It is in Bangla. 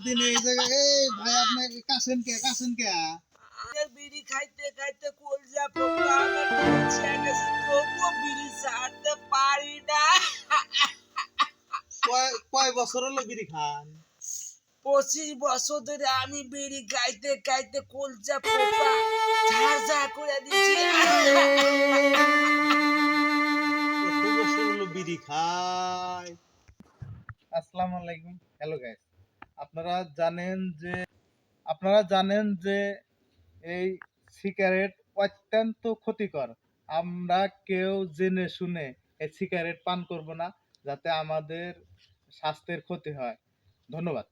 দিন এই জায়গায় এই ভাই আপনি কাছেন কে বিড়ি খাইতে খাইতে কলজা পোকা আমার নিচে গেছে, তবুও বিড়ি ছাড়তে পারি না। কয় বছর হলো বিড়ি খান? 25 বছর ধরে আমি বিড়ি খাইতে খাইতে কলজা পোকা ঝাড় করে দিচ্ছি। এত বছর হলো বিড়ি খায়। আসসালামু আলাইকুম। হ্যালো গাইস, আপনারা জানেন যে এই সিগারেট অত্যন্ত ক্ষতিকর। আমরা কেউ জেনে শুনে এই সিগারেট পান করব না, যাতে আমাদের স্বাস্থ্যের ক্ষতি হয়। ধন্যবাদ।